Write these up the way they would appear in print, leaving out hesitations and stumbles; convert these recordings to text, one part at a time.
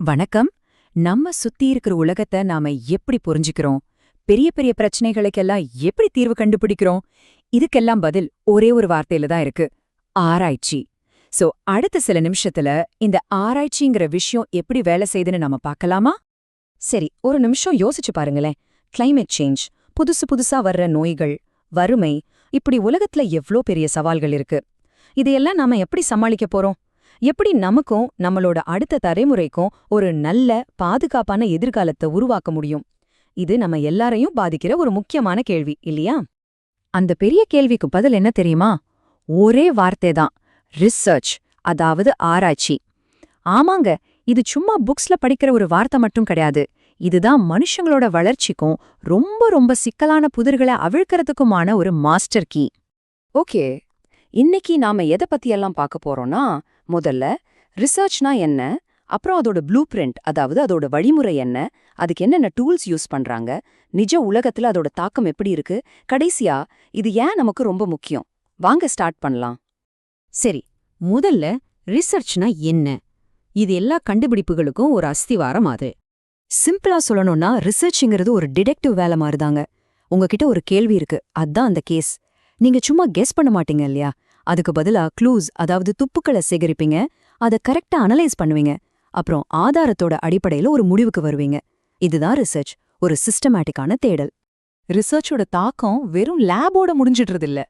வணக்கம். நம்ம சுத்தி இருக்கிற உலகத்தை நாம எப்படி புரிஞ்சுக்கிறோம்? பெரிய பெரிய பிரச்சனைகளுக்கெல்லாம் எப்படி தீர்வு கண்டுபிடிக்கிறோம்? இதுக்கெல்லாம் பதில் ஒரே ஒரு வார்த்தையில தான் இருக்கு: ஆராய்ச்சி. சோ அடுத்த சில நிமிஷத்துல இந்த ஆராய்ச்சிங்கிற விஷயம் எப்படி வேலை செய்யுதுன்னு நம்ம பார்க்கலாமா? சரி, ஒரு நிமிஷம் யோசிச்சு பாருங்களேன். கிளைமேட் சேஞ்ச், புதுசு புதுசா வர்ற நோய்கள், வறுமை, இப்படி உலகத்துல எவ்ளோ பெரிய சவால்கள் இருக்கு. இதையெல்லாம் நாம எப்படி சமாளிக்க போறோம்? எப்படி நமக்கும் நம்மளோட அடுத்த தலைமுறைக்கும் ஒரு நல்ல பாதுகாப்பான எதிர்காலத்தை உருவாக்க முடியும்? இது நம்ம எல்லாரையும் பாதிக்கிற ஒரு முக்கியமான கேள்வி இல்லையா? அந்த பெரிய கேள்விக்கு பதில் என்ன தெரியுமா? ஒரே வார்த்தை தான்: ரிசர்ச், அதாவது ஆராய்ச்சி. ஆமாங்க, இது சும்மா புக்ஸ்ல படிக்கிற ஒரு வார்த்தை மட்டும் கிடையாது. இதுதான் மனுஷங்களோட வளர்ச்சிக்கும் ரொம்ப ரொம்ப சிக்கலான புதிர்களை அவிழ்க்கிறதுக்குமான ஒரு மாஸ்டர் கீ. ஓகே, இன்னைக்கு நாம எதை பத்தியெல்லாம் பார்க்க போறோம்னா, முதல்ல ரிசர்ச்னா என்ன, அப்புறம் அதோட ப்ளூ பிரிண்ட், அதாவது அதோட வழிமுறை என்ன, அதுக்கு என்னென்ன டூல்ஸ் யூஸ் பண்றாங்க, நிஜ உலகத்துல அதோட தாக்கம் எப்படி இருக்கு, கடைசியா இது ஏன் நமக்கு ரொம்ப முக்கியம். வாங்க ஸ்டார்ட் பண்ணலாம். சரி, முதல்ல ரிசர்ச்னா என்ன? இது எல்லா கண்டுபிடிப்புகளுக்கும் ஒரு அஸ்திவாரம். அது சிம்பிளா சொல்லணும்னா, ரிசர்ச்ங்கிறது ஒரு டிடெக்டிவ் வேலை மாதிரிதாங்க. உங்ககிட்ட ஒரு கேள்வி இருக்கு, அதான் அந்த கேஸ். நீங்க சும்மா கெஸ் பண்ண மாட்டீங்க இல்லையா? அதுக்கு பதிலா க்ளூஸ், அதாவது துப்புக்களை சேகரிப்பீங்க, அதை கரெக்டா அனலைஸ் பண்ணுவீங்க, அப்புறம் ஆதாரத்தோட அடிப்படையில ஒரு முடிவுக்கு வருவீங்க. இதுதான் ரிசர்ச், ஒரு சிஸ்டமேட்டிக்கான தேடல். ரிசர்ச்சோட தாக்கம் வெறும் லேபோட முடிஞ்சிடுறது இல்ல,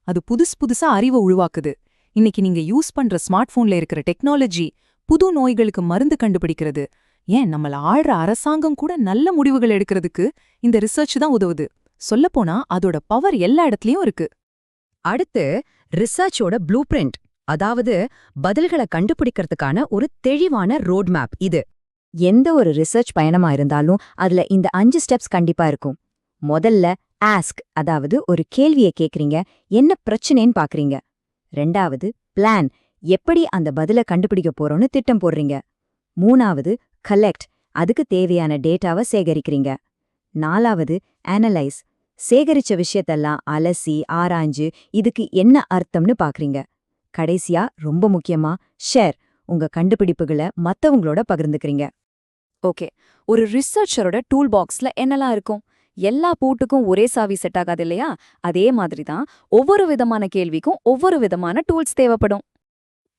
அது புதுசா அறிவை உருவாக்குது. இன்னைக்கு நீங்க யூஸ் பண்ற ஸ்மார்ட் போன்ல இருக்கிற டெக்னாலஜி, புது நோய்களுக்கு மருந்து கண்டுபிடிக்கிறது, ஏன் நம்மள ஆள்ற அரசாங்கம் கூட நல்ல முடிவுகள் எடுக்கிறதுக்கு இந்த ரிசர்ச் தான் உதவுது. சொல்லப்போனா அதோட பவர் எல்லா இடத்துலயும் இருக்கு. அடுத்து ரிசர்ச்சோட ப்ளூ பிரிண்ட், அதாவது பதில்களை கண்டுபிடிக்கிறதுக்கான ஒரு தெளிவான ரோட் மேப். இது எந்த ஒரு ரிசர்ச் பயணமா இருந்தாலும் அதுல இந்த 5 ஸ்டெப்ஸ் கண்டிப்பா இருக்கும். முதல்ல ஆஸ்க், அதாவது ஒரு கேள்வியை கேக்குறீங்க, என்ன பிரச்சனைன்னு பாக்குறீங்க. ரெண்டாவது பிளான், எப்படி அந்த பதிலை கண்டுபிடிக்க போறோம்னு திட்டம் போடுறீங்க. மூணாவது கலெக்ட், அதுக்கு தேவையான டேட்டாவை சேகரிக்கிறீங்க. நாலாவது அனலைஸ், சேகரிச்ச விஷயத்தெல்லாம் அலசி ஆராய்ஞ்சு இதுக்கு என்ன அர்த்தம்னு பாக்குறீங்க. கடைசியா ரொம்ப முக்கியமா ஷேர், உங்க கண்டுபிடிப்புகளை மத்தவங்களோட பகிர்ந்துக்கிறீங்க. ஓகே, ஒரு ரிசர்ச்சரோட டூல் பாக்ஸ்ல என்னெல்லாம் இருக்கும்? எல்லா பூட்டுக்கும் ஒரே சாவி செட் ஆகாது இல்லையா? அதே மாதிரி தான் ஒவ்வொரு விதமான கேள்விக்கும் ஒவ்வொரு விதமான டூல்ஸ் தேவைப்படும்.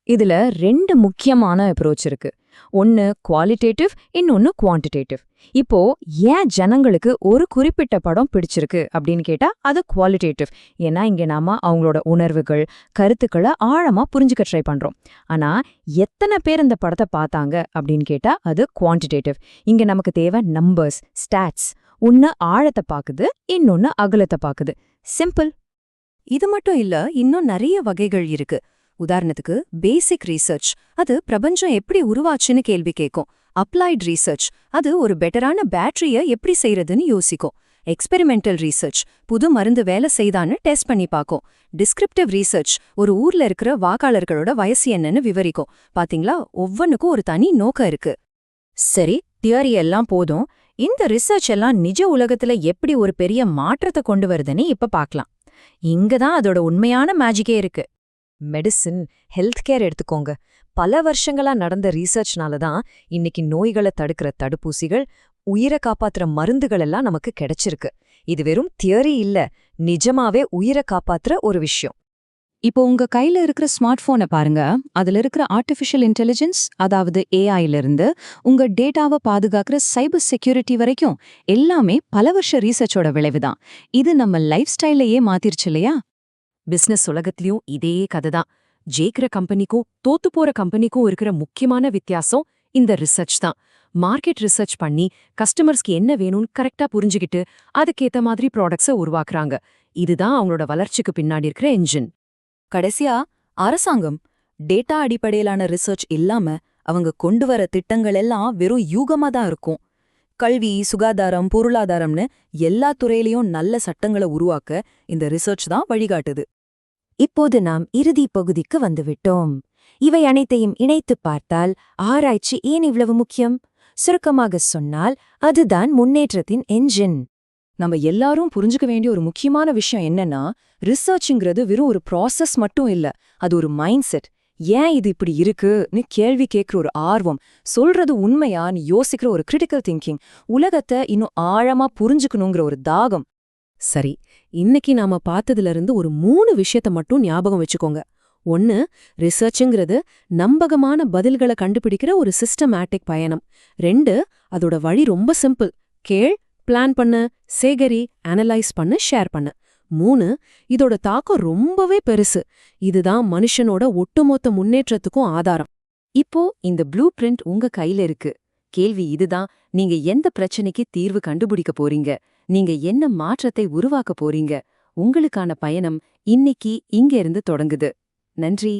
இதுல 2 முக்கியமான அப்ரோச் இருக்கு. ஒன்னு குவாலிட்டேட்டிவ், இன்னொன்னு குவான்டிடேட்டிவ். இப்போ ஏன் ஜனங்களுக்கு ஒரு குறிப்பிட்ட படம் பிடிச்சிருக்கு அப்படின்னு கேட்டா அது குவாலிட்டேட்டிவ். ஏன்னா இங்க நாம அவங்களோட உணர்வுகள், கருத்துக்களை ஆழமா புரிஞ்சுக்க ட்ரை பண்றோம். ஆனா எத்தனை பேர் இந்த படத்தை பார்த்தாங்க அப்படின்னு கேட்டா அது குவான்டிடேட்டிவ். இங்க நமக்கு தேவை நம்பர்ஸ், ஸ்டாட்ஸ். ஒன்னு ஆழத்தை பாக்குது, இன்னொன்னு அகலத்தை பாக்குது. சிம்பிள். இது மட்டும் இல்ல, இன்னும் நிறைய வகைகள் இருக்கு. உதாரணத்துக்கு பேசிக் ரிசர்ச், அது பிரபஞ்சம் எப்படி உருவாச்சுன்னு கேள்வி கேட்கும். அப்ளைட் ரிசர்ச், அது ஒரு பெட்டரான பேட்டரிய எப்படி செய்யறதுன்னு யோசிக்கும். எக்ஸ்பெரிமெண்டல் ரிசர்ச், புது மருந்து வேலை செய்தான்னு டெஸ்ட் பண்ணி பார்க்கும். டிஸ்கிரிப்டிவ் ரிசர்ச், ஒரு ஊர்ல இருக்கிற வாக்காளர்களோட வயசு என்னன்னு விவரிக்கும். பாத்தீங்களா, ஒவ்வொன்னுக்கும் ஒரு தனி நோக்கம் இருக்கு. சரி, தியரி எல்லாம் போதும். இந்த ரிசர்ச் எல்லாம் நிஜ உலகத்துல எப்படி ஒரு பெரிய மாற்றத்தை கொண்டு வருதுன்னு இப்ப பார்க்கலாம். இங்கதான் அதோட உண்மையான மேஜிக்கே இருக்கு. மெடிசின், ஹெல்த் கேர் எடுத்துக்கோங்க. பல வருஷங்களா நடந்த ரீசர்ச்னால தான் இன்னைக்கு நோய்களை தடுக்கிற தடுப்பூசிகள், உயிரை காப்பாத்துற மருந்துகள் எல்லாம் நமக்கு கிடைச்சிருக்கு. இது வெறும் தியரி இல்ல, நிஜமாவே உயிரை காப்பாத்துற ஒரு விஷயம். இப்போ உங்க கையில இருக்கிற ஸ்மார்ட் போனை பாருங்க. அதுல இருக்கிற ஆர்டிஃபிஷியல் இன்டெலிஜென்ஸ், அதாவது ஏஐல இருந்து உங்க டேட்டாவை பாதுகாக்கிற சைபர் செக்யூரிட்டி வரைக்கும் எல்லாமே பல வருஷ ரீசர்ச்சோட விளைவுதான். இது நம்ம லைஃப் ஸ்டைலையே மாத்திருச்சு இல்லையா? பிசினஸ் உலகத்திலயும் இதே கதைதான். ஜெயிக்கிற கம்பெனிக்கும் தோத்து போற கம்பெனிக்கும் இருக்கிற முக்கியமான வித்தியாசம் இந்த ரிசர்ச் தான். மார்க்கெட் ரிசர்ச் பண்ணி கஸ்டமர்ஸ்க்கு என்ன வேணும்னு கரெக்டா புரிஞ்சுக்கிட்டு அதுக்கேத்த மாதிரி ப்ராடக்ட்ஸை உருவாக்குறாங்க. இதுதான் அவங்களோட வளர்ச்சிக்கு பின்னாடி இருக்கிற என்ஜின். கடைசியா அரசாங்கம் டேட்டா அடிப்படையிலான ரிசர்ச் இல்லாம அவங்க கொண்டு வர திட்டங்கள் எல்லாம் வெறும் யூகமா தான் இருக்கும். கல்வி, சுகாதாரம், பொருளாதாரம்னு எல்லா துறையிலையும் நல்ல சட்டங்களை உருவாக்க இந்த ரிசர்ச் தான் வழிகாட்டுது. இப்போது நாம் இறுதி பகுதிக்கு வந்துவிட்டோம். இவை அனைத்தையும் இணைத்துப் பார்த்தால் ஆராய்ச்சி ஏன் இவ்வளவு முக்கியம்? சுருக்கமாக சொன்னால் அதுதான் முன்னேற்றத்தின் என்ஜின். நம்ம எல்லாரும் புரிஞ்சுக்க வேண்டிய ஒரு முக்கியமான விஷயம் என்னன்னா, ரிசர்ச்ங்கிறது வெறும் ஒரு ப்ராசஸ் மட்டும் இல்ல, அது ஒரு மைண்ட் செட். ஏன் இது இப்படி இருக்குன்னு கேள்வி கேட்குற ஒரு ஆர்வம், சொல்றது உண்மையான்னு யோசிக்கிற ஒரு கிரிட்டிக்கல் திங்கிங், உலகத்தை இன்னும் ஆழமா புரிஞ்சுக்கணுங்கிற ஒரு தாகம். சரி, இன்னைக்கு நாம பார்த்ததுல இருந்து ஒரு 3 விஷயத்த மட்டும் ஞாபகம் வச்சுக்கோங்க. 1, ரிசர்ச்ங்கிறது நம்பகமான பதில்களை கண்டுபிடிக்கிற ஒரு சிஸ்டமேட்டிக் பயணம். 2, அதோட வழி ரொம்ப சிம்பிள். கேள், பிளான் பண்ணு, சேகரி, அனலைஸ் பண்ணு, ஷேர் பண்ணு. 3, இதோட தாக்கம் ரொம்பவே பெருசு. இதுதான் மனுஷனோட ஒட்டுமொத்த முன்னேற்றத்துக்கும் ஆதாரம். இப்போ இந்த ப்ளூ பிரிண்ட் உங்க கையில இருக்கு. கேள்வி இதுதான், நீங்க எந்த பிரச்சனைக்கு தீர்வு கண்டுபிடிக்க போறீங்க? நீங்க என்ன மாற்றத்தை உருவாக்க போறீங்க? உங்களுக்கான பயணம் இன்னைக்கு இங்க இருந்து தொடங்குது. நன்றி.